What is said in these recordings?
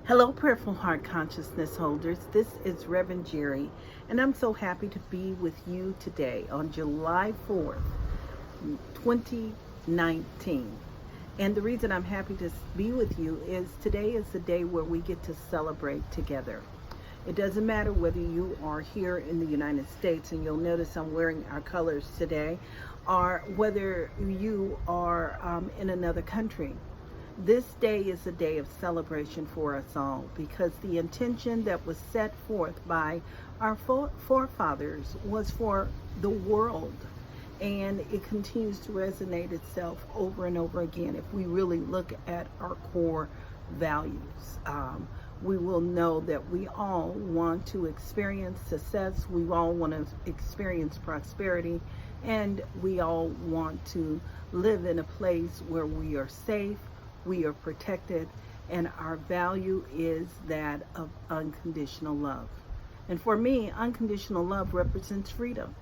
Hello, Prayerful Heart Consciousness holders. This is Reverend Jerry, and I'm so happy to be with you today on July 4th, 2019. And the reason I'm happy to be with you is today is the day where we get to celebrate together. It doesn't matter whether you are here in the United States, and you'll notice I'm wearing our colors today, or whether you are in another country. This day is a day of celebration for us all because the intention that was set forth by our forefathers was for the world, and it continues to resonate itself over and over again. If we really look at our core values, we will know that we all want to experience success, we all want to experience prosperity, and we all want to live in a place where we are safe, we are protected, and our value is that of unconditional love. And for me, unconditional love represents freedom.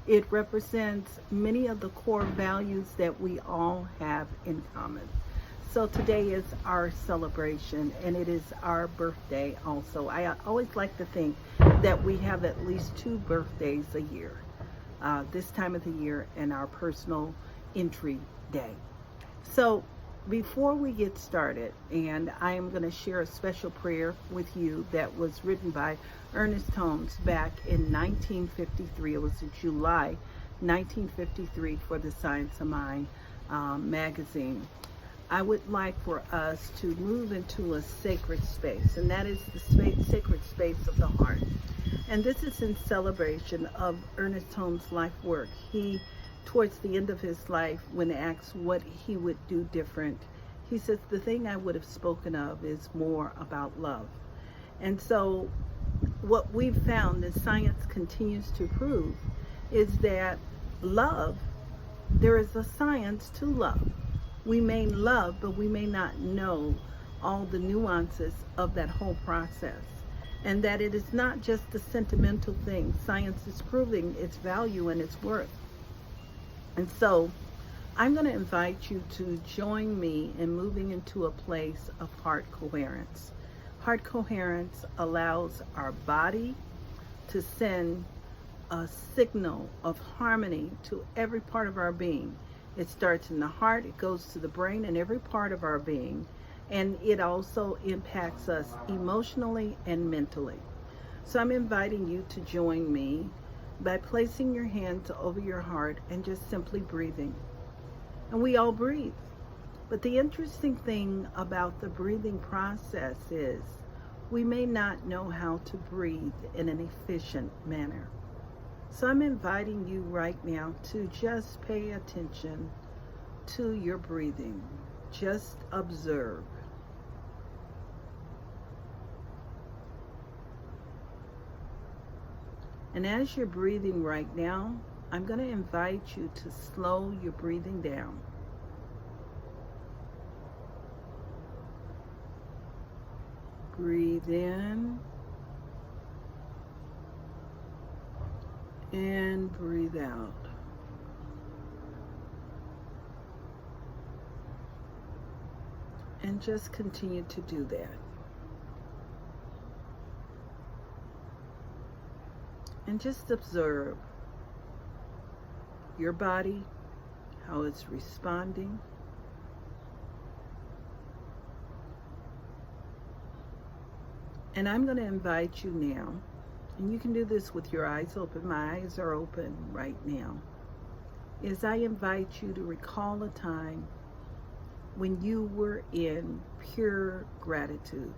It represents many of the core values that we all have in common. So today is our celebration, and it is our birthday also. I always like to think that we have at least 2 birthdays a year, this time of the year and our personal entry day. So before we get started, and I am going to share a special prayer with you that was written by Ernest Holmes back in 1953. It was in July 1953 for the Science of Mind magazine. I would like for us to move into a sacred space, and that is the sacred space of the heart. And this is in celebration of Ernest Holmes' life work. He, towards the end of his life, when asked what he would do different, he says, the thing I would have spoken of is more about love. And so what we've found, and science continues to prove, is that love, there is a science to love. We may love, but we may not know all the nuances of that whole process. And that it is not just a sentimental thing. Science is proving its value and its worth. And so I'm going to invite you to join me in moving into a place of heart coherence. Heart coherence allows our body to send a signal of harmony to every part of our being. It starts in the heart, it goes to the brain and every part of our being, and it also impacts us emotionally and mentally. So I'm inviting you to join me by placing your hands over your heart and just simply breathing. And we all breathe. But the interesting thing about the breathing process is we may not know how to breathe in an efficient manner. So I'm inviting you right now to just pay attention to your breathing. Just observe. And as you're breathing right now, I'm going to invite you to slow your breathing down. Breathe in and breathe out. And just continue to do that. And just observe your body, how it's responding. And I'm going to invite you now, and you can do this with your eyes open. My eyes are open right now. As I invite you to recall a time when you were in pure gratitude.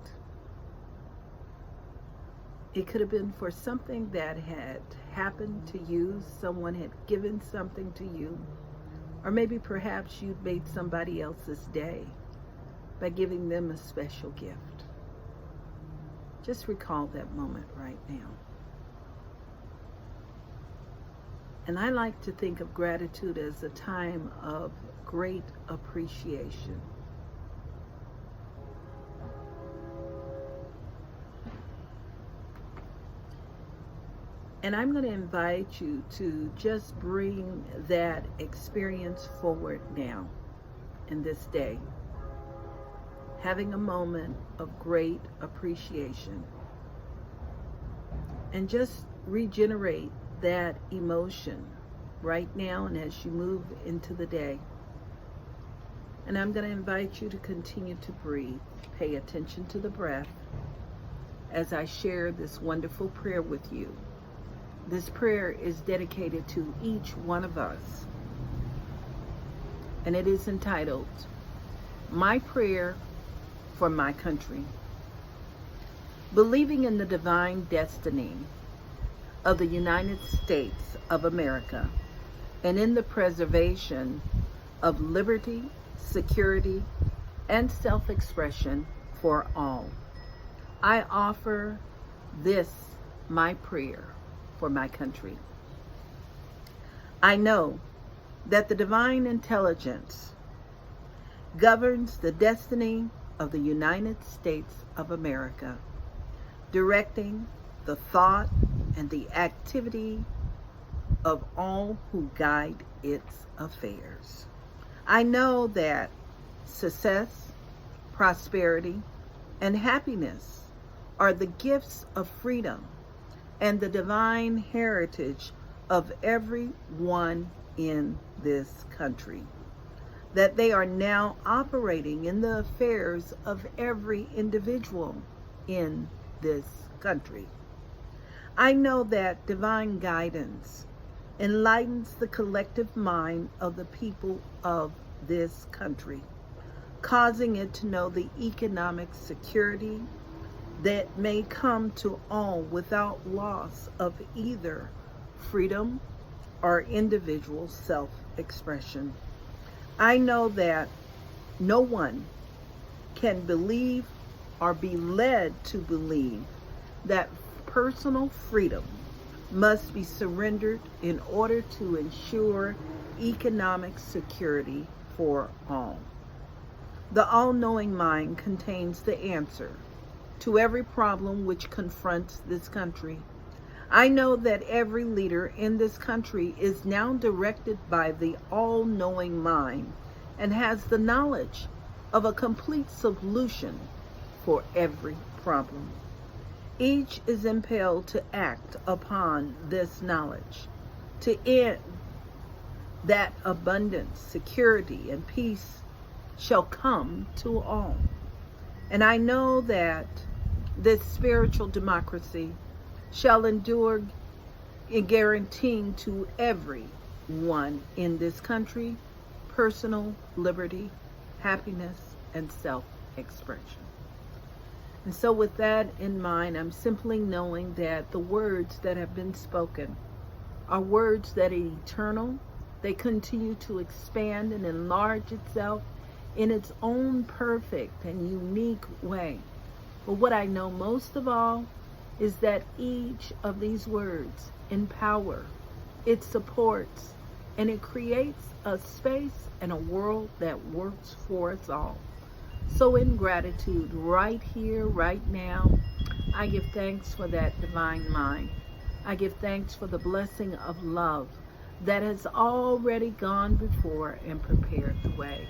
It could have been for something that had happened to you, someone had given something to you, or maybe perhaps you'd made somebody else's day by giving them a special gift. Just recall that moment right now. And I like to think of gratitude as a time of great appreciation. And I'm going to invite you to just bring that experience forward now in this day. having a moment of great appreciation, and just regenerate that emotion right now and as you move into the day. And I'm going to invite you to continue to breathe. Pay attention to the breath as I share this wonderful prayer with you. This prayer is dedicated to each one of us, and it is entitled, My Prayer for My Country. Believing in the divine destiny of the United States of America and in the preservation of liberty, security, and self-expression for all, I offer this, my prayer for my country. I know that the divine intelligence governs the destiny of the United States of America, directing the thought and the activity of all who guide its affairs. I know that success, prosperity, and happiness are the gifts of freedom and the divine heritage of everyone in this country, that they are now operating in the affairs of every individual in this country. I know that divine guidance enlightens the collective mind of the people of this country, causing it to know the economic security that may come to all without loss of either freedom or individual self-expression. I know that no one can believe or be led to believe that personal freedom must be surrendered in order to ensure economic security for all. The all-knowing mind contains the answer to every problem which confronts this country. I know that every leader in this country is now directed by the all-knowing mind and has the knowledge of a complete solution for every problem. Each is impelled to act upon this knowledge to end that abundance, security, and peace shall come to all. And I know that this spiritual democracy shall endure in guaranteeing to everyone in this country personal liberty, happiness, and self-expression. And so with that in mind, I'm simply knowing that the words that have been spoken are words that are eternal. They continue to expand and enlarge itself in its own perfect and unique way. But what I know most of all is that each of these words empower, it supports, and it creates a space and a world that works for us all. So in gratitude, right here, right now, I give thanks for that divine mind. I give thanks for the blessing of love that has already gone before and prepared the way.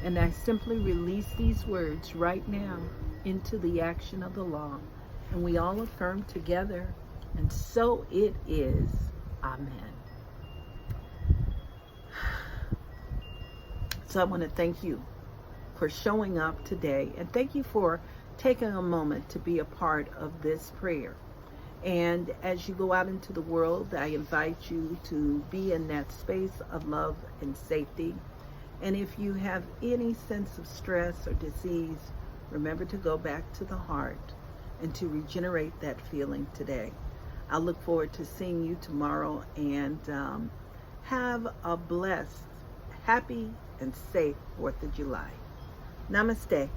And I simply release these words right now into the action of the law. And we all affirm together, and so it is. Amen. So I want to thank you for showing up today, and thank you for taking a moment to be a part of this prayer. And as you go out into the world, I invite you to be in that space of love and safety. And if you have any sense of stress or disease, remember to go back to the heart and to regenerate that feeling today. I look forward to seeing you tomorrow, and have a blessed, happy, and safe 4th of July. Namaste.